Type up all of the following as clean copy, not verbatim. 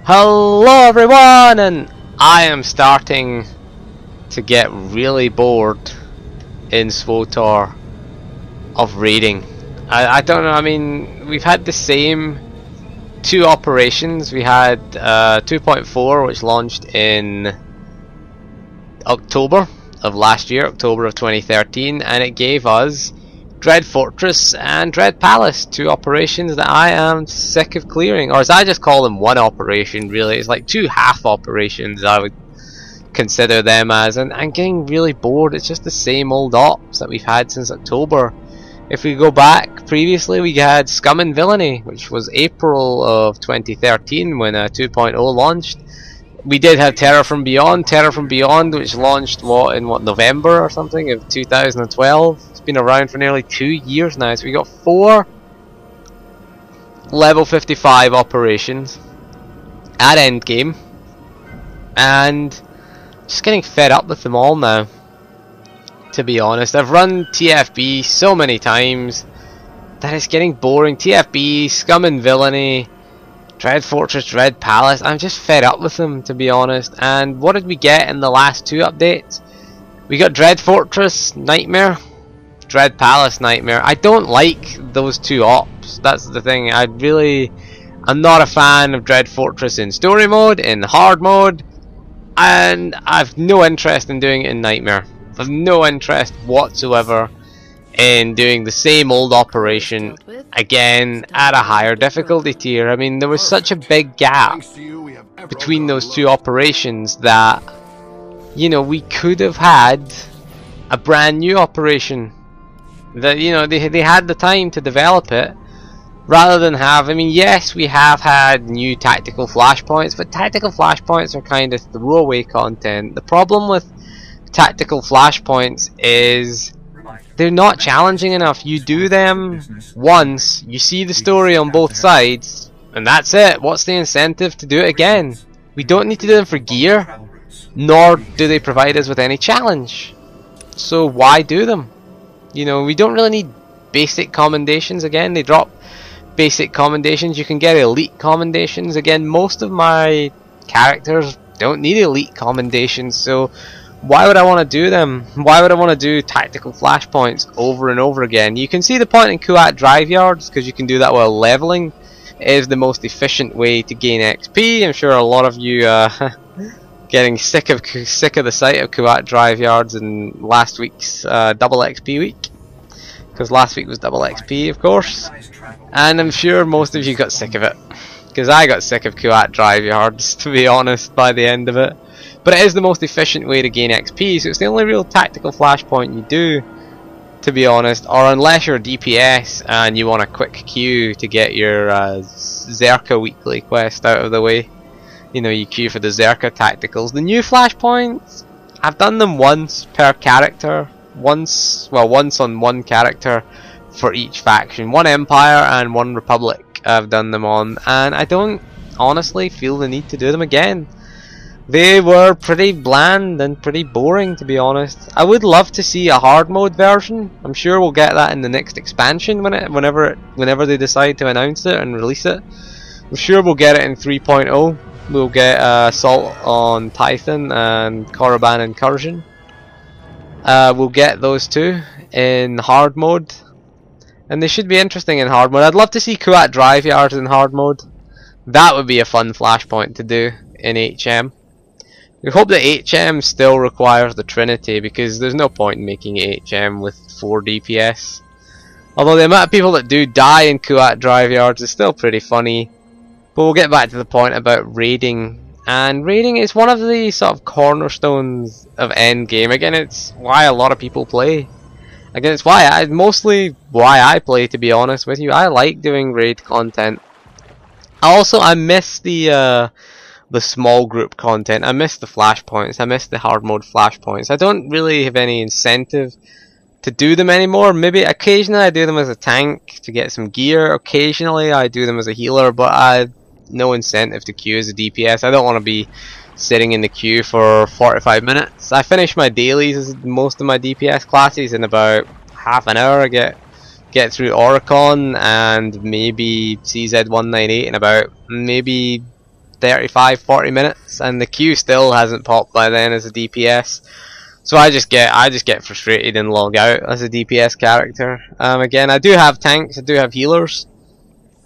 Hello everyone, and I am starting to get really bored in SWTOR of raiding. I don't know, I mean, we've had the same two operations. We had 2.4, which launched in October of last year, October of 2013, and it gave us Dread Fortress and Dread Palace, two operations that I am sick of clearing, or as I just call them, one operation. Really, it's like two half operations I would consider them as, and I'm getting really bored. It's just the same old ops that we've had since October. If we go back previously, we had Scum and Villainy, which was April of 2013 when 2.0 launched. We did have Terror from Beyond, which launched in November or something of 2012. It's been around for nearly 2 years now, so we got 4 level 55 operations at Endgame, and just getting fed up with them all now, to be honest. I've run TFB so many times that it's getting boring. TFB, Scum and Villainy, Dread Fortress, Dread Palace, I'm just fed up with them, to be honest. And what did we get in the last 2 updates? We got Dread Fortress Nightmare, Dread Palace Nightmare. I don't like those 2 ops, that's the thing. I'm not a fan of Dread Fortress in story mode, in hard mode, and I've no interest in doing it in Nightmare. I've no interest whatsoever in doing the same old operation again at a higher difficulty tier. I mean, there was such a big gap between those 2 operations that, you know, we could have had a brand new operation that, you know, they had the time to develop it, rather than have, I mean, yes, we have had new tactical flashpoints, but tactical flashpoints are kind of throwaway content. The problem with tactical flashpoints is they're not challenging enough. You do them once, you see the story on both sides, and that's it. What's the incentive to do it again? We don't need to do them for gear, nor do they provide us with any challenge. So why do them? You know, we don't really need basic commendations again. They drop basic commendations. You can get elite commendations. Again, most of my characters don't need elite commendations, so why would I want to do them? Why would I want to do tactical flashpoints over and over again? You can see the point in Kuat drive yards, because you can do that while leveling. It is the most efficient way to gain XP. I'm sure a lot of you getting sick of the sight of Kuat drive yards in last week's double XP week, because last week was double XP, of course, and I'm sure most of you got sick of it, because I got sick of Kuat drive yards, to be honest, by the end of it. But it is the most efficient way to gain XP, so it's the only real tactical flashpoint you do, to be honest. Or unless you're a DPS and you want a quick queue to get your Zerka weekly quest out of the way. You know, you queue for the Zerka tacticals. The new flashpoints, I've done them once per character. Once on one character for each faction. One Empire and one Republic I've done them on, and I don't honestly feel the need to do them again. They were pretty bland and pretty boring, to be honest. I would love to see a hard mode version. I'm sure we'll get that in the next expansion whenever they decide to announce it and release it. I'm sure we'll get it in 3.0. We'll get Assault on Titan and Korriban Incursion. We'll get those 2 in hard mode, and they should be interesting in hard mode. I'd love to see Kuat drive yards in hard mode. That would be a fun flashpoint to do in HM. We hope that HM still requires the Trinity, because there's no point in making HM with 4 DPS. Although the amount of people that do die in Kuat drive yards is still pretty funny. But we'll get back to the point about raiding. And raiding is one of the sort of cornerstones of Endgame. Again, it's why a lot of people play. Again, it's mostly why I play, to be honest with you. I like doing raid content. I miss the small group content. I miss the flashpoints. I miss the hard mode flashpoints. I don't really have any incentive to do them anymore. Maybe occasionally I do them as a tank to get some gear. Occasionally I do them as a healer, but I have no incentive to queue as a DPS. I don't want to be sitting in the queue for 45 minutes. I finish my dailies as most of my DPS classes in about half an hour. I get through Oricon and maybe CZ198 in about maybe 35-40 minutes, and the Q still hasn't popped by then as a DPS. So I just get frustrated and log out as a DPS character. Again, I do have tanks, I do have healers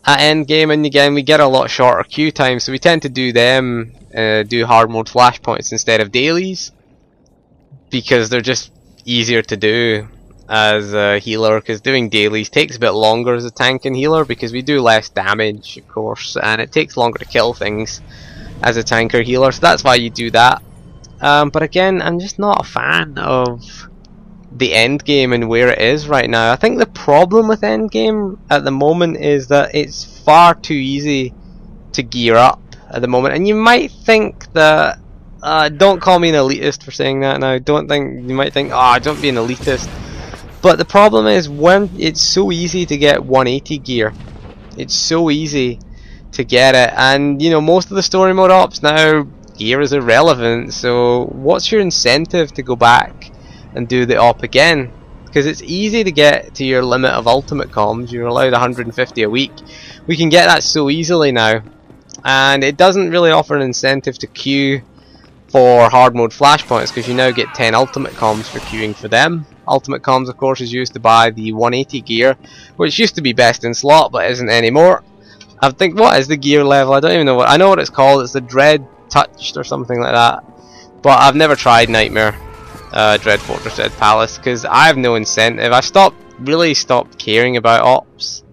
at endgame, and again we get a lot shorter queue time, so we tend to do them, do hard mode flashpoints instead of dailies, because they're just easier to do as a healer, because doing dailies takes a bit longer as a tank and healer, because we do less damage of course, and it takes longer to kill things as a tank or healer, so that's why you do that. But again, I'm just not a fan of the endgame and where it is right now. I think the problem with endgame at the moment is that it's far too easy to gear up at the moment, and you might think that don't call me an elitist for saying that now. You might think, oh, don't be an elitist. But the problem is, when it's so easy to get 180 gear, it's so easy to get it, and you know, most of the story mode ops now, gear is irrelevant, so what's your incentive to go back and do the op again? Because it's easy to get to your limit of ultimate comms. You're allowed 150 a week. We can get that so easily now, and it doesn't really offer an incentive to queue for hard mode flashpoints, because you now get 10 ultimate comms for queuing for them. Ultimate comms of course is used to buy the 180 gear, which used to be best in slot but isn't anymore. I think, what is the gear level? I don't even know I know what it's called. It's the Dread Touched or something like that, but I've never tried Nightmare, Dread Fortress, Dread Palace, because I have no incentive. I really stopped caring about ops,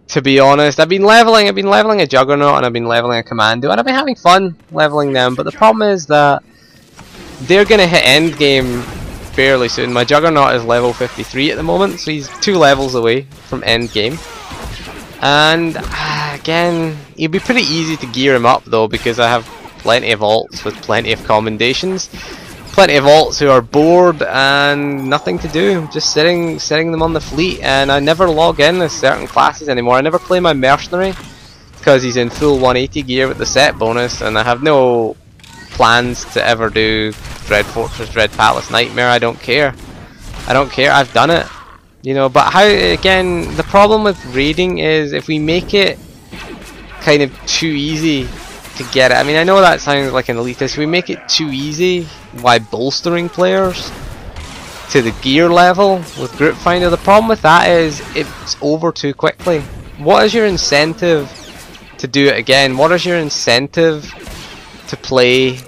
to be honest. I've been leveling a Juggernaut, and I've been leveling a Commando, and I've been having fun leveling them, but the problem is that they're gonna hit endgame fairly soon. My Juggernaut is level 53 at the moment, so he's 2 levels away from endgame. And again, it'd be pretty easy to gear him up though, because I have plenty of alts with plenty of commendations, plenty of alts who are bored and nothing to do, just sitting them on the fleet. And I never log in as certain classes anymore. I never play my mercenary because he's in full 180 gear with the set bonus, and I have no plans to ever do Dread Fortress, Dread Palace, Nightmare. I don't care. I've done it. You know, but how, again, the problem with raiding is if we make it kind of too easy to get it. I mean, I know that sounds like an elitist. If we make it too easy, why bolstering players to the gear level with Group Finder? The problem with that is it's over too quickly. What is your incentive to do it again? What is your incentive to play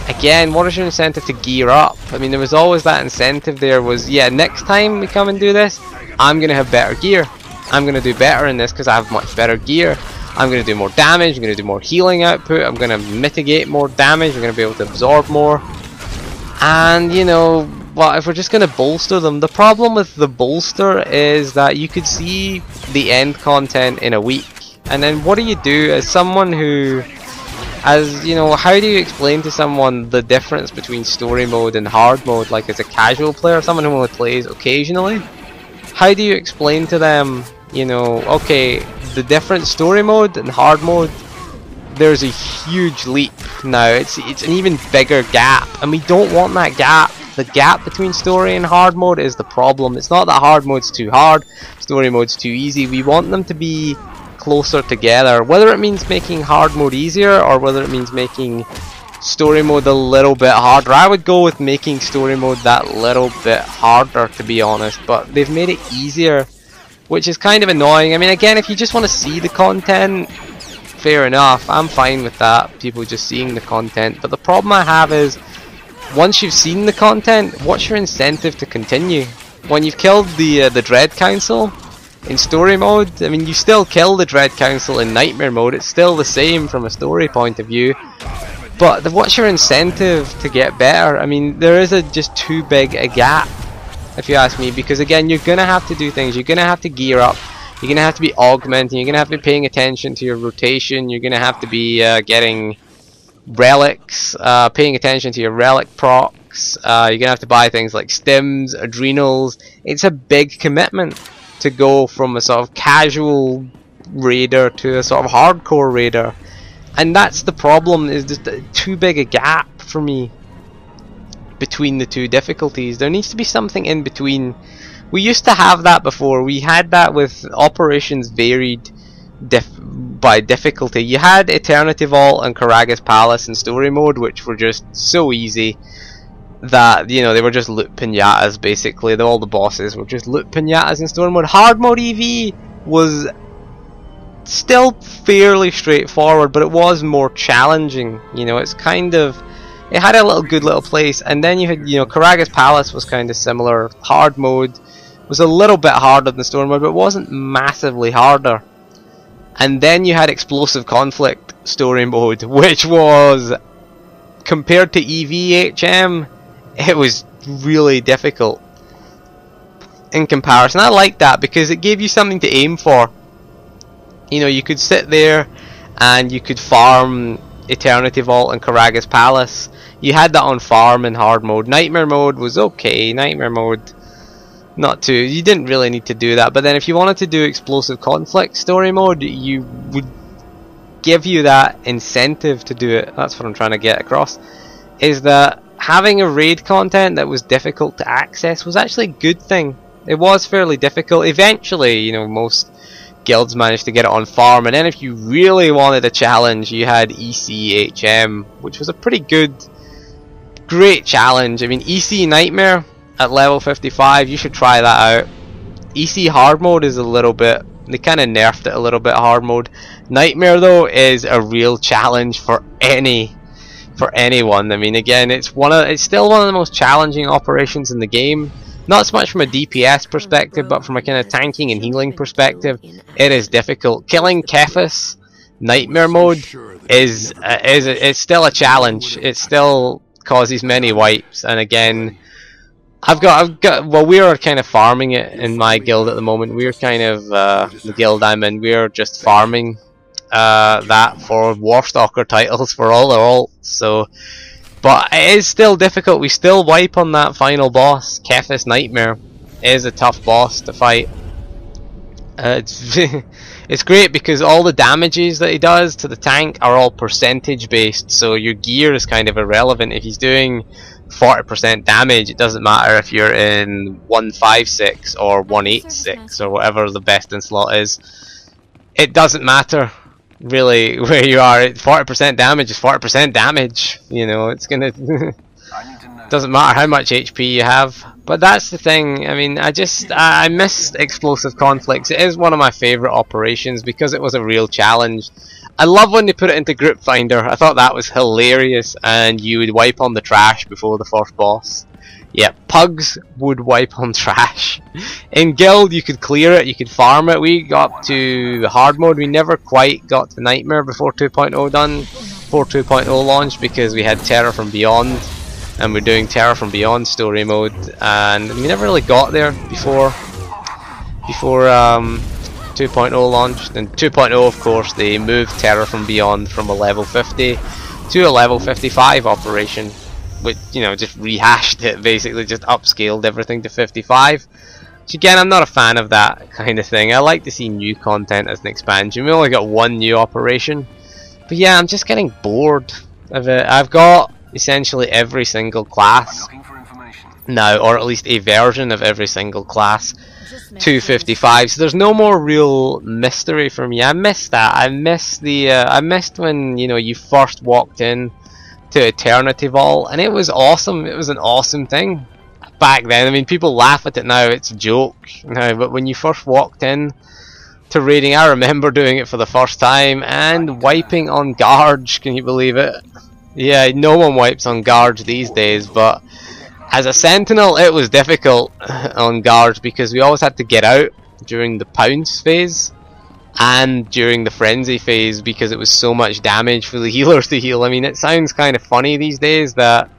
again? What is your incentive to gear up? I mean, there was always that incentive. There was, yeah, next time we come and do this, I'm gonna have better gear. I'm gonna do better in this because I have much better gear. I'm gonna do more damage. I'm gonna do more healing output. I'm gonna mitigate more damage. I'm gonna be able to absorb more. And you know, well, if we're just gonna bolster them, the problem with the bolster is that you could see the end content in a week, and then what do you do as someone who, as you know, how do you explain to someone the difference between story mode and hard mode? Like, as a casual player, someone who only plays occasionally, how do you explain to them, you know, okay, the different story mode and hard mode, there's a huge leap now. It's an even bigger gap, and we don't want that gap. The gap between story and hard mode is the problem. It's not that hard mode's too hard, story mode's too easy. We want them to be closer together, whether it means making hard mode easier or whether it means making story mode a little bit harder. I would go with making story mode that little bit harder, to be honest, but they've made it easier, which is kind of annoying. I mean, again, if you just want to see the content, fair enough, I'm fine with that, people just seeing the content. But the problem I have is, once you've seen the content, what's your incentive to continue? When you've killed the Dread Council in story mode, I mean, you still kill the Dread Council in Nightmare mode, it's still the same from a story point of view, but what's your incentive to get better? I mean, there is just too big a gap, if you ask me, because again, you're gonna have to do things, you're gonna have to gear up, you're gonna have to be augmenting, you're gonna have to be paying attention to your rotation, you're gonna have to be getting relics, paying attention to your relic procs, you're gonna have to buy things like stims, adrenals. It's a big commitment to go from a sort of casual raider to a sort of hardcore raider, and that's the problem, is just too big a gap for me between the two difficulties. There needs to be something in between. We used to have that before. We had that with Operations Varied by difficulty. You had Eternity Vault and Karaga's Palace in story mode, which were just so easy that, you know, they were just loot pinatas basically. All the bosses were just loot pinatas in story mode. Hard mode EV was still fairly straightforward, but it was more challenging. You know, it's kind of, it had a good little place, and then you had, you know, Karaga's Palace was kind of similar. Hard mode was a little bit harder than story mode, but it wasn't massively harder. And then you had Explosive Conflict story mode, which was, compared to EVHM, it was really difficult in comparison. I liked that because it gave you something to aim for. You know, you could sit there and you could farm Eternity Vault and Karaga's Palace. You had that on farm in hard mode. Nightmare mode was okay. Nightmare mode, not too. You didn't really need to do that. But then if you wanted to do Explosive Conflict story mode, you would give you that incentive to do it. That's what I'm trying to get across. Is that having a raid content that was difficult to access was actually a good thing. It was fairly difficult. Eventually, you know, most guilds managed to get it on farm, and then if you really wanted a challenge, you had ECHM, which was a pretty good, great challenge. I mean, EC Nightmare at level 55, you should try that out. EC hard mode is a little bit, they kind of nerfed it a little bit, hard mode. Nightmare though is a real challenge for anyone. I mean, again, it's still one of the most challenging operations in the game. Not so much from a DPS perspective, but from a kind of tanking and healing perspective, it is difficult. Killing Kephis Nightmare mode is it's still a challenge. It still causes many wipes, and again, I've got well, we are kind of farming it in my guild at the moment. We're kind of the guild I'm in. We're just farming that for Warstalker titles for all their ults. So, but it is still difficult. We still wipe on that final boss. Kephis Nightmare is a tough boss to fight. It's great because all the damages that he does to the tank are all percentage based, so your gear is kind of irrelevant. If he's doing 40% damage, it doesn't matter if you're in 156 or 186 or whatever the best in slot is. It doesn't matter really where you are. 40% damage is 40% damage. You know, it's gonna doesn't matter how much HP you have. But that's the thing. I mean, I missed Explosive Conflicts. It is one of my favourite operations because it was a real challenge. I love when they put it into Group Finder. I thought that was hilarious, and you would wipe on the trash before the first boss. Yeah, pugs would wipe on trash. In guild you could clear it, you could farm it. We got up to hard mode. We never quite got to Nightmare before 2.0 done, before 2.0 launched, because we had Terror from Beyond, and we're doing Terror from Beyond story mode, and we never really got there before 2.0 launched. And 2.0, of course, they moved Terror from Beyond from a level 50 to a level 55 operation, which, you know, just rehashed it, basically just upscaled everything to 55. So again, I'm not a fan of that kind of thing. I like to see new content as an expansion. We only got one new operation, but yeah, I'm just getting bored of it. I've got essentially every single class now, or at least a version of every single class, 255. So there's no more real mystery for me. I missed that. I missed the I missed when, you know, you first walked in to Eternity Vault, and it was awesome. It was an awesome thing back then. I mean, people laugh at it now, it's a joke now, but when you first walked in to raiding, I remember doing it for the first time and wiping on guards. Can you believe it? Yeah, no one wipes on guards these days, but as a sentinel it was difficult on guards because we always had to get out during the pounce phase and during the frenzy phase because it was so much damage for the healers to heal. I mean, it sounds kind of funny these days that,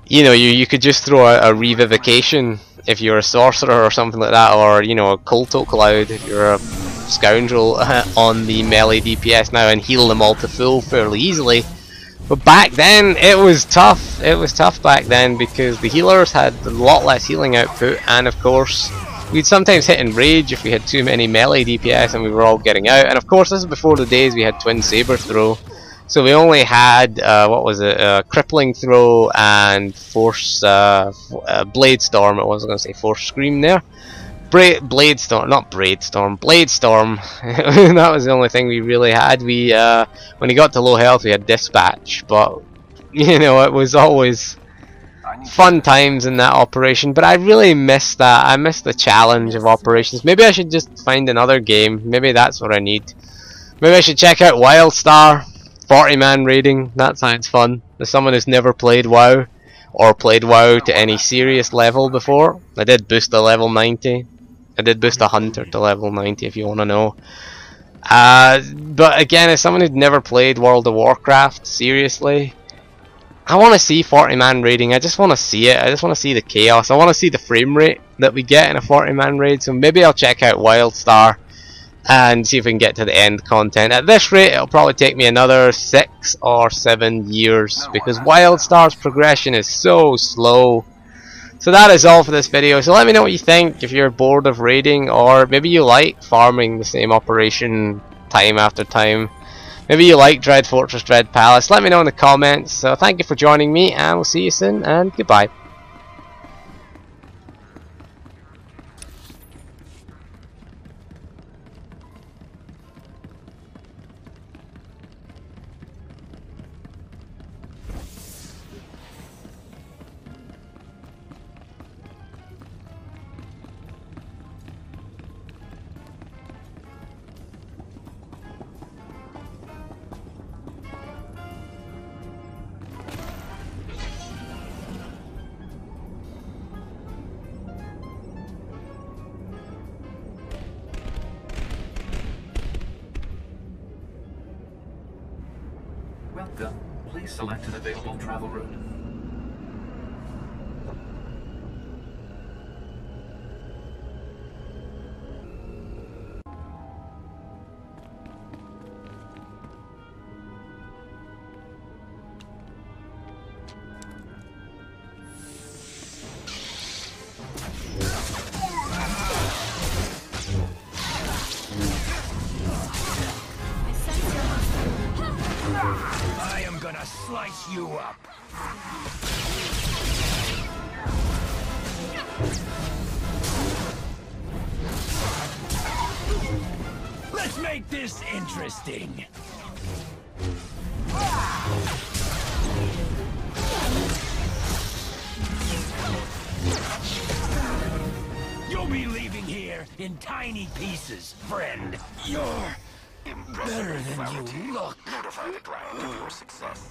you know, you could just throw a revivication if you're a sorcerer or something like that, or, you know, a culto cloud if you're a scoundrel on the melee DPS now, and heal them all to full fairly easily. But back then it was tough. It was tough back then because the healers had a lot less healing output, and of course we'd sometimes hit in rage if we had too many melee DPS and we were all getting out. And of course this is before the days we had Twin Saber Throw, so we only had what was it, Crippling Throw and Force Blade Storm. I wasn't going to say Force Scream there. Bladestorm, not Bradestorm, Bladestorm. That was the only thing we really had. We when he got to low health, we had Dispatch, but you know, it was always fun times in that operation. But I really miss that. I miss the challenge of operations. Maybe I should just find another game. Maybe that's what I need. Maybe I should check out WildStar. 40-man raiding. That sounds fun. As someone who's never played WoW, or played WoW to any serious level before. I did boost to level 90. I did boost a hunter to level 90 if you want to know. But again, as someone who'd never played World of Warcraft seriously, I want to see 40-man raiding. I just want to see it. I just want to see the chaos. I want to see the frame rate that we get in a 40-man raid. So maybe I'll check out WildStar and see if we can get to the end content. At this rate, it'll probably take me another 6 or 7 years because WildStar's progression is so slow. So that is all for this video. So let me know what you think, if you're bored of raiding, or maybe you like farming the same operation time after time. Maybe you like Dread Fortress, Dread Palace. Let me know in the comments. So thank you for joining me, and we'll see you soon, and goodbye. Welcome. Please select an available travel route. I am gonna slice you up. Let's make this interesting. You'll be leaving here in tiny pieces, friend. You're better than you look. Notify the client of your success.